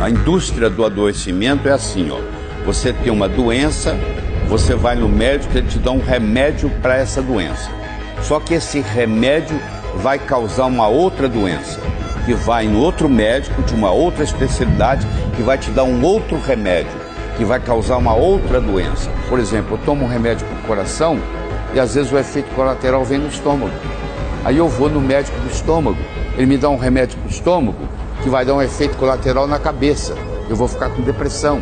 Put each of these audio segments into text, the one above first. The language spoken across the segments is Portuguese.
A indústria do adoecimento é assim, ó. Você tem uma doença, você vai no médico, ele te dá um remédio para essa doença. Só que esse remédio vai causar uma outra doença, que vai no outro médico de uma outra especialidade, que vai te dar um outro remédio, que vai causar uma outra doença. Por exemplo, eu tomo um remédio para o coração e às vezes o efeito colateral vem no estômago. Aí eu vou no médico do estômago, ele me dá um remédio para o estômago que vai dar um efeito colateral na cabeça. Eu vou ficar com depressão.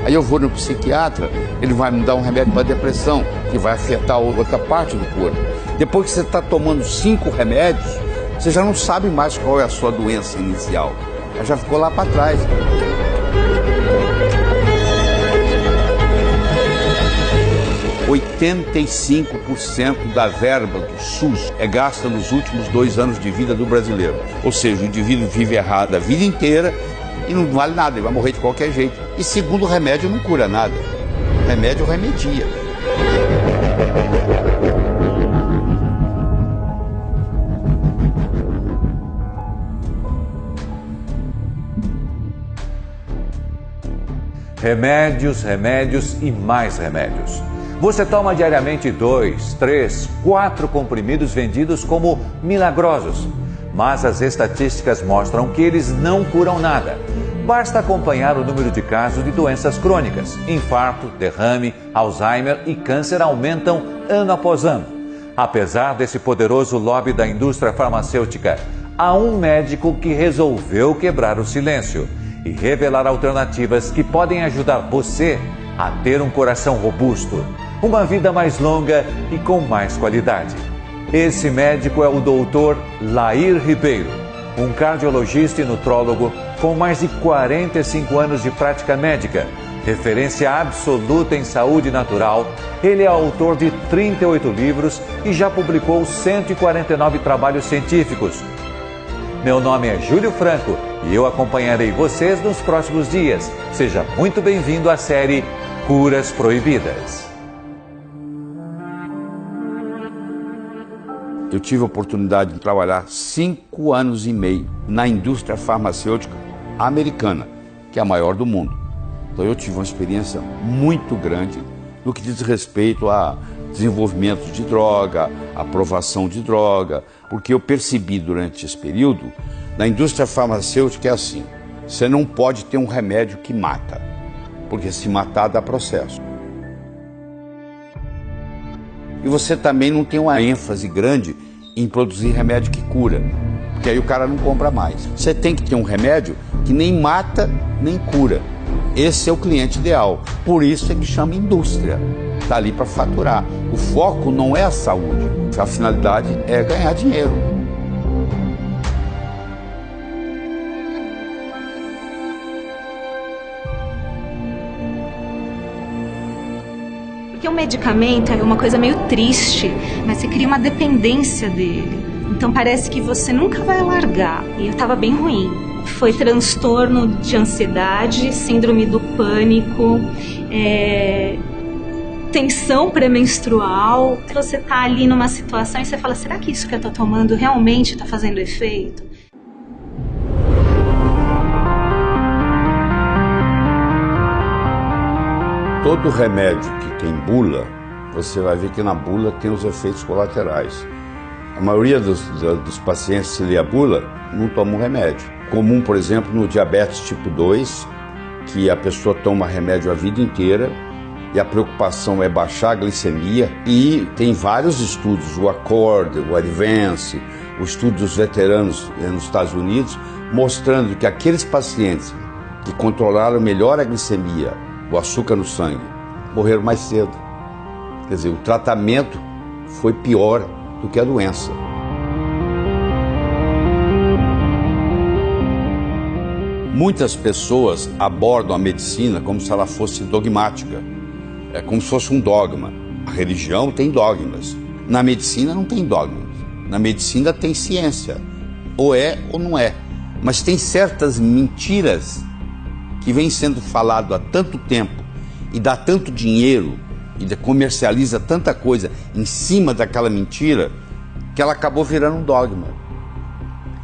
Aí eu vou no psiquiatra, ele vai me dar um remédio para depressão, que vai afetar outra parte do corpo. Depois que você está tomando 5 remédios, você já não sabe mais qual é a sua doença inicial. Ela já ficou lá para trás. ,85% da verba do SUS é gasta nos últimos 2 anos de vida do brasileiro. Ou seja, o indivíduo vive errado a vida inteira e não vale nada, ele vai morrer de qualquer jeito. E segundo, o remédio não cura nada. O remédio remedia. Remédios, remédios e mais remédios. Você toma diariamente 2, 3, 4 comprimidos vendidos como milagrosos. Mas as estatísticas mostram que eles não curam nada. Basta acompanhar o número de casos de doenças crônicas. Infarto, derrame, Alzheimer e câncer aumentam ano após ano. Apesar desse poderoso lobby da indústria farmacêutica, há um médico que resolveu quebrar o silêncio e revelar alternativas que podem ajudar você a ter um coração robusto, uma vida mais longa e com mais qualidade. Esse médico é o Dr. Lair Ribeiro, um cardiologista e nutrólogo com mais de 45 anos de prática médica, referência absoluta em saúde natural. Ele é autor de 38 livros e já publicou 149 trabalhos científicos. Meu nome é Júlio Franco e eu acompanharei vocês nos próximos dias. Seja muito bem-vindo à série Curas Proibidas. Eu tive a oportunidade de trabalhar 5 anos e meio na indústria farmacêutica americana, que é a maior do mundo. Então eu tive uma experiência muito grande no que diz respeito a desenvolvimento de droga, aprovação de droga, porque eu percebi durante esse período, na indústria farmacêutica é assim, você não pode ter um remédio que mata, porque se matar dá processo. E você também não tem uma ênfase grande em produzir remédio que cura, porque aí o cara não compra mais. Você tem que ter um remédio que nem mata, nem cura. Esse é o cliente ideal. Por isso é que chama indústria. Está ali para faturar. O foco não é a saúde. A finalidade é ganhar dinheiro. Porque o medicamento é uma coisa meio triste, mas você cria uma dependência dele. Então parece que você nunca vai largar. E eu estava bem ruim. Foi transtorno de ansiedade, síndrome do pânico, tensão pré-menstrual. Você está ali numa situação e você fala, será que isso que eu estou tomando realmente está fazendo efeito? Todo remédio que tem bula, você vai ver que na bula tem os efeitos colaterais. A maioria dos pacientes, se lê a bula, não toma um remédio. Comum, por exemplo, no diabetes tipo 2, que a pessoa toma remédio a vida inteira e a preocupação é baixar a glicemia. E tem vários estudos, o ACCORD, o ADVANCE, o estudo dos veteranos nos Estados Unidos, mostrando que aqueles pacientes que controlaram melhor a glicemia, o açúcar no sangue, morreram mais cedo. Quer dizer, o tratamento foi pior do que a doença. Muitas pessoas abordam a medicina como se ela fosse dogmática. É como se fosse um dogma. A religião tem dogmas. Na medicina não tem dogmas. Na medicina tem ciência. Ou é ou não é. Mas tem certas mentiras que vem sendo falado há tanto tempo e dá tanto dinheiro e comercializa tanta coisa em cima daquela mentira que ela acabou virando um dogma.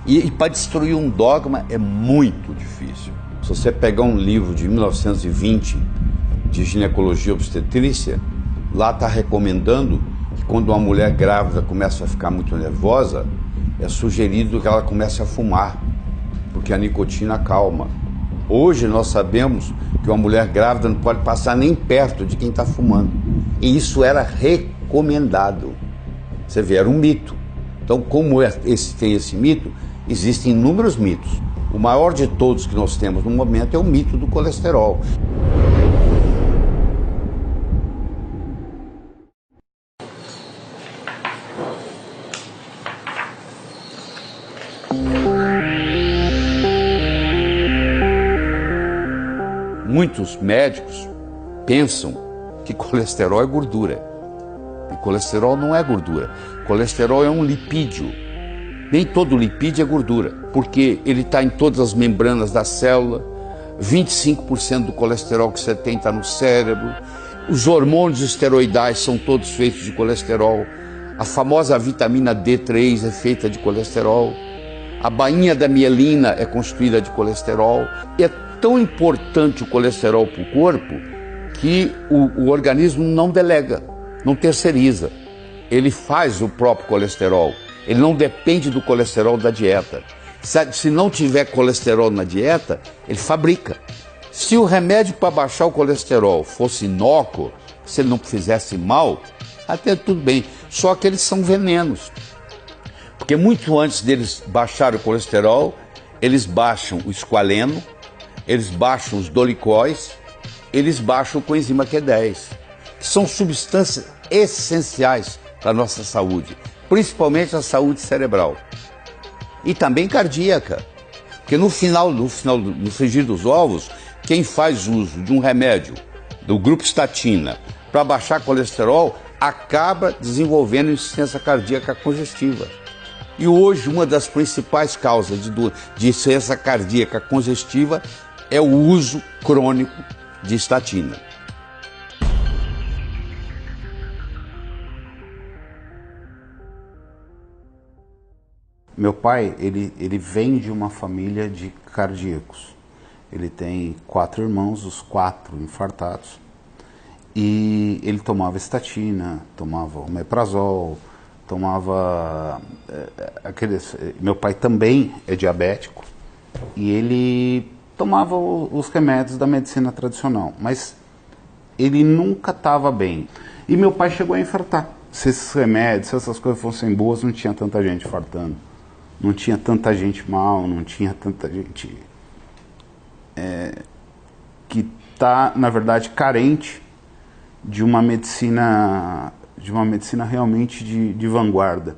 E para destruir um dogma é muito difícil. Se você pegar um livro de 1920 de ginecologia e obstetrícia, lá está recomendando que quando uma mulher grávida começa a ficar muito nervosa, é sugerido que ela comece a fumar, porque a nicotina acalma. Hoje nós sabemos que uma mulher grávida não pode passar nem perto de quem está fumando. E isso era recomendado. Você vê, era um mito. Então, como tem esse mito, existem inúmeros mitos. O maior de todos que nós temos no momento é o mito do colesterol. Muitos médicos pensam que colesterol é gordura. E colesterol não é gordura. Colesterol é um lipídio. Nem todo lipídio é gordura, porque ele está em todas as membranas da célula. 25% do colesterol que você tem está no cérebro. Os hormônios esteroidais são todos feitos de colesterol. A famosa vitamina D3 é feita de colesterol. A bainha da mielina é constituída de colesterol. E é tão importante o colesterol para o corpo que o organismo não delega, não terceiriza. Ele faz o próprio colesterol. Ele não depende do colesterol da dieta. Se não tiver colesterol na dieta, ele fabrica. Se o remédio para baixar o colesterol fosse inócuo, se ele não fizesse mal, até tudo bem. Só que eles são venenos. Porque muito antes deles baixarem o colesterol, eles baixam o esqualeno, eles baixam os dolicóis, eles baixam o coenzima Q10, que são substâncias essenciais para a nossa saúde, principalmente a saúde cerebral e também cardíaca. Porque no frigir dos ovos, quem faz uso de um remédio do grupo estatina para baixar colesterol acaba desenvolvendo insuficiência cardíaca congestiva. E hoje uma das principais causas de insuficiência cardíaca congestiva é o uso crônico de estatina. Meu pai, ele vem de uma família de cardíacos. Ele tem 4 irmãos, os 4 infartados. E ele tomava estatina, tomava omeprazol, tomava aqueles... Meu pai também é diabético e ele tomava os remédios da medicina tradicional, mas ele nunca estava bem. E meu pai chegou a infartar. Se esses remédios, se essas coisas fossem boas, não tinha tanta gente infartando. Não tinha tanta gente mal, não tinha tanta gente que está, na verdade, carente de uma medicina realmente de vanguarda.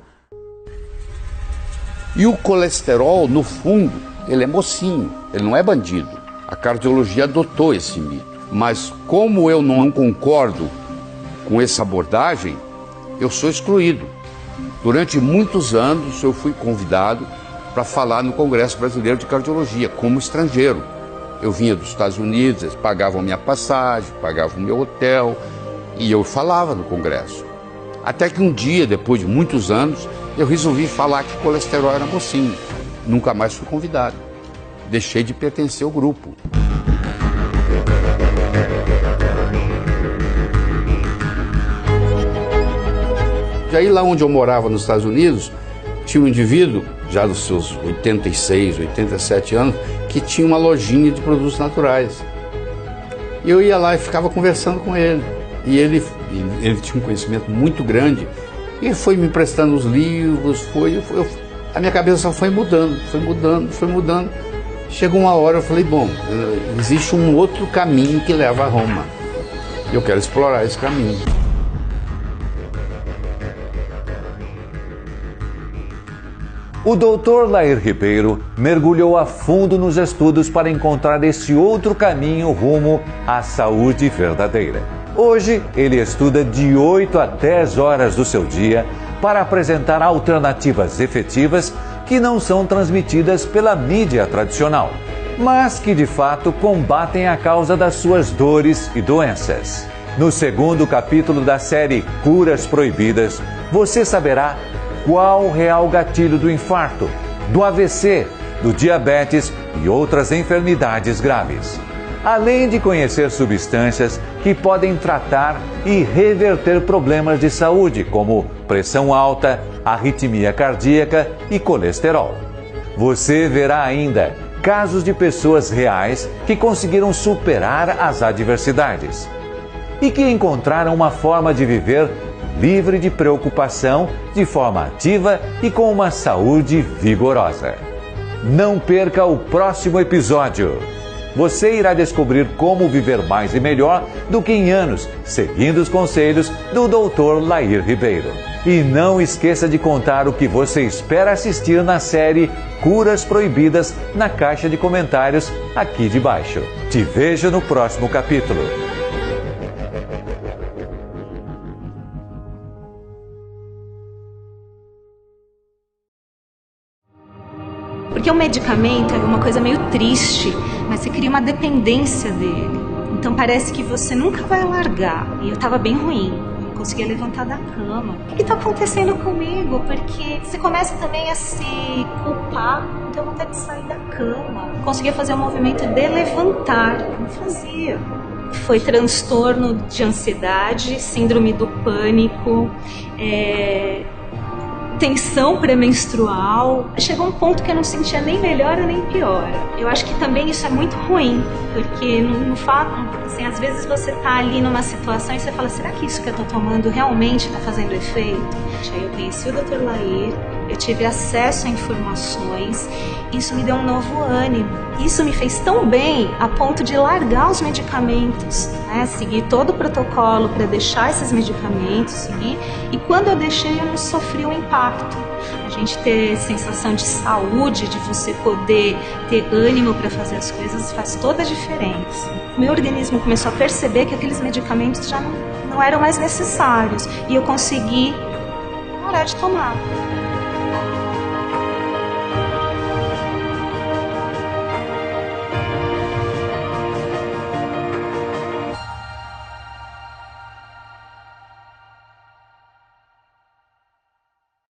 E o colesterol, no fundo, ele é mocinho, ele não é bandido. A cardiologia adotou esse mito. Mas como eu não concordo com essa abordagem, eu sou excluído. Durante muitos anos eu fui convidado para falar no Congresso Brasileiro de Cardiologia, como estrangeiro. Eu vinha dos Estados Unidos, eles pagavam a minha passagem, pagavam o meu hotel, e eu falava no Congresso. Até que um dia, depois de muitos anos, eu resolvi falar que colesterol era mocinho. Nunca mais fui convidado. Deixei de pertencer ao grupo. E aí, lá onde eu morava nos Estados Unidos, tinha um indivíduo, já dos seus 86, 87 anos, que tinha uma lojinha de produtos naturais. E eu ia lá e ficava conversando com ele. E ele tinha um conhecimento muito grande. E ele foi me emprestando os livros, a minha cabeça só foi mudando. Chegou uma hora, eu falei, bom, existe um outro caminho que leva a Roma. Eu quero explorar esse caminho. O Dr. Lair Ribeiro mergulhou a fundo nos estudos para encontrar esse outro caminho rumo à saúde verdadeira. Hoje, ele estuda de 8 a 10 horas do seu dia para apresentar alternativas efetivas que não são transmitidas pela mídia tradicional, mas que de fato combatem a causa das suas dores e doenças. No segundo capítulo da série Curas Proibidas, você saberá qual o real gatilho do infarto, do AVC, do diabetes e outras enfermidades graves. Além de conhecer substâncias que podem tratar e reverter problemas de saúde, como pressão alta, arritmia cardíaca e colesterol. Você verá ainda casos de pessoas reais que conseguiram superar as adversidades e que encontraram uma forma de viver livre de preocupação, de forma ativa e com uma saúde vigorosa. Não perca o próximo episódio. Você irá descobrir como viver mais e melhor do que em anos, seguindo os conselhos do Dr. Lair Ribeiro. E não esqueça de contar o que você espera assistir na série Curas Proibidas na caixa de comentários aqui de baixo. Te vejo no próximo capítulo. Porque o medicamento é uma coisa meio triste, mas você cria uma dependência dele. Então parece que você nunca vai largar. E eu tava bem ruim, não conseguia levantar da cama. O que tá acontecendo comigo? Porque você começa também a se culpar, não ter vontade de sair da cama. Não conseguia fazer o movimento de levantar, não fazia. Foi transtorno de ansiedade, síndrome do pânico, tensão pré-menstrual. Chegou um ponto que eu não sentia nem melhora nem piora. Eu acho que também isso é muito ruim, porque no fato, assim, às vezes você tá ali numa situação e você fala, será que isso que eu tô tomando realmente tá fazendo efeito? Aí eu conheci o Dr. Lair, eu tive acesso a informações, isso me deu um novo ânimo. Isso me fez tão bem a ponto de largar os medicamentos, né? Seguir todo o protocolo para deixar esses medicamentos, seguir. E quando eu deixei, eu não sofri o impacto. A gente ter sensação de saúde, de você poder ter ânimo para fazer as coisas, faz toda a diferença. Meu organismo começou a perceber que aqueles medicamentos já não eram mais necessários e eu consegui parar de tomar.